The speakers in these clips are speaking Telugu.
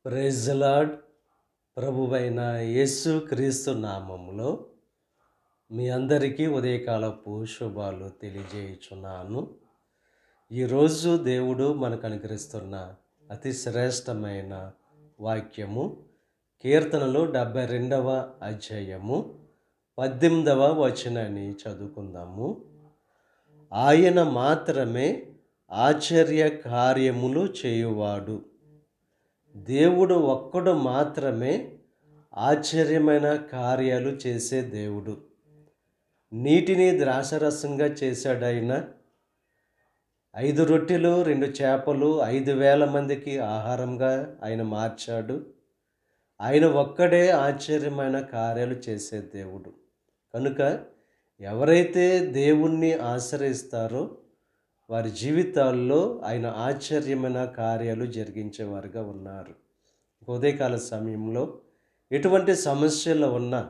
Praise the lord. ప్రభువైన యేసు క్రీస్తు నామములో మీ అందరికీ ఉదయకాలపు శుభాలు తెలియజేయుచున్నాను. ఈరోజు దేవుడు మనకు అనుగ్రహిస్తున్న అతి శ్రేష్టమైన వాక్యము కీర్తనలు 72వ అధ్యాయము 18వ వచనాన్ని చదువుకుందాము. ఆయన మాత్రమే ఆశ్చర్య కార్యములు చేయువాడు. దేవుడు ఒక్కడు మాత్రమే ఆశ్చర్యమైన కార్యాలు చేసే దేవుడు. నీటిని ద్రాక్షరసంగా చేశాడాయన. 5 రొట్టెలు 2 చేపలు 5,000 మందికి ఆహారంగా ఆయన మార్చాడు. ఆయన ఒక్కడే ఆశ్చర్యమైన కార్యాలు చేసే దేవుడు. కనుక ఎవరైతే దేవుణ్ణి ఆశ్రయిస్తారో వారి జీవితాల్లో ఆయన ఆశ్చర్యమైన కార్యాలు జరిగించేవారుగా ఉన్నారు. ఉదయకాల సమయంలో ఎటువంటి సమస్యల్లో ఉన్నా,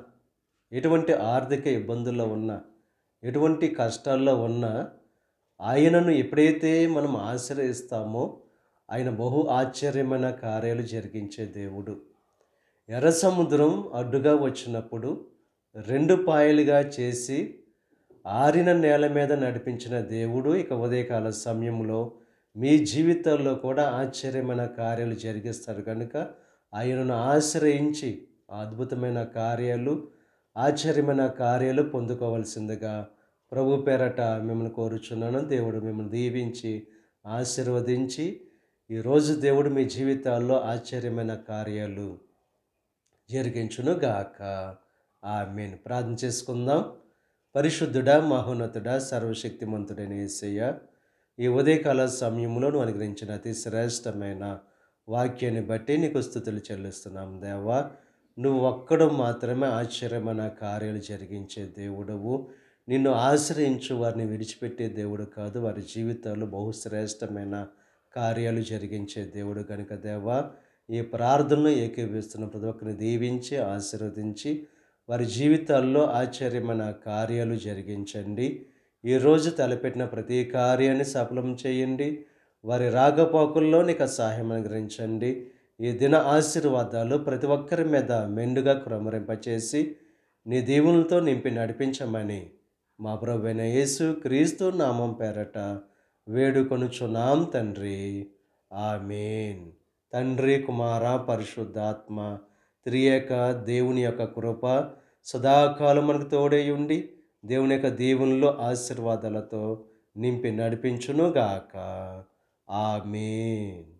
ఎటువంటి ఆర్థిక ఇబ్బందుల్లో ఉన్నా, ఎటువంటి కష్టాల్లో ఉన్నా ఆయనను ఎప్పుడైతే మనం ఆశ్రయిస్తామో ఆయన బహు ఆశ్చర్యమైన కార్యాలు జరిగించే దేవుడు. ఎర్ర సముద్రం అడ్డుగా వచ్చినప్పుడు 2 పాయలుగా చేసి ఆరిన నేల మీద నడిపించిన దేవుడు ఇక ఉదయకాల సమయంలో మీ జీవితాల్లో కూడా ఆశ్చర్యమైన కార్యాలు జరిగిస్తారు. కనుక ఆయనను ఆశ్రయించి అద్భుతమైన కార్యాలు, ఆశ్చర్యమైన కార్యాలు పొందుకోవాల్సిందిగా ప్రభు పేరట మిమ్మల్ని కోరుచున్నాను. దేవుడు మిమ్మల్ని దీవించి ఆశీర్వదించి ఈరోజు దేవుడు మీ జీవితాల్లో ఆశ్చర్యమైన కార్యాలు జరిగించును గాక. ఆమేన్. ప్రార్థన చేసుకుందాం. పరిశుద్ధుడా, మహోన్నతుడా, సర్వశక్తిమంతుడైన యేసయ్య, ఈ ఉదయకాల సమయంలో నువ్వు అనుగ్రహించిన అతి శ్రేష్టమైన వాక్యాన్ని బట్టి నీకు స్తుతులు చెల్లిస్తున్నాం. దేవా, నువ్వు ఒక్కడు మాత్రమే ఆశ్చర్యమైన కార్యాలు జరిగించే దేవుడవు. నిన్ను ఆశ్రయించు వారిని విడిచిపెట్టే దేవుడు కాదు, వారి జీవితాల్లో బహుశ్రేష్టమైన కార్యాలు జరిగించే దేవుడు. కనుక దేవా, ఈ ప్రార్థనలో ఏకీభవిస్తున్న ప్రతి ఒక్కరిని దీవించి ఆశీర్వదించి వారి జీవితాల్లో ఆశ్చర్యమైన కార్యాలు జరిగించండి. ఈరోజు తలపెట్టిన ప్రతి కార్యాన్ని సఫలం చేయండి. వారి రాకపోకల్లో నీకు సహాయం అనుగ్రహించండి. ఈ దిన ఆశీర్వాదాలు ప్రతి ఒక్కరి మీద మెండుగా క్రమరింపచేసి నీ దీవులతో నింపి నడిపించమని మా ప్రభువైన యేసు క్రీస్తు నామం పేరట వేడుకొనుచున్నాం తండ్రి. ఆమేన్. తండ్రి, కుమార, పరిశుద్ధాత్మ త్రియేక దేవుని యొక్క కృప సదాకాలం మనకు తోడై ఉండి దేవుని యొక్క దీవెనలు ఆశీర్వాదాలతో నింపి నడిపించును గాక. ఆమేన్.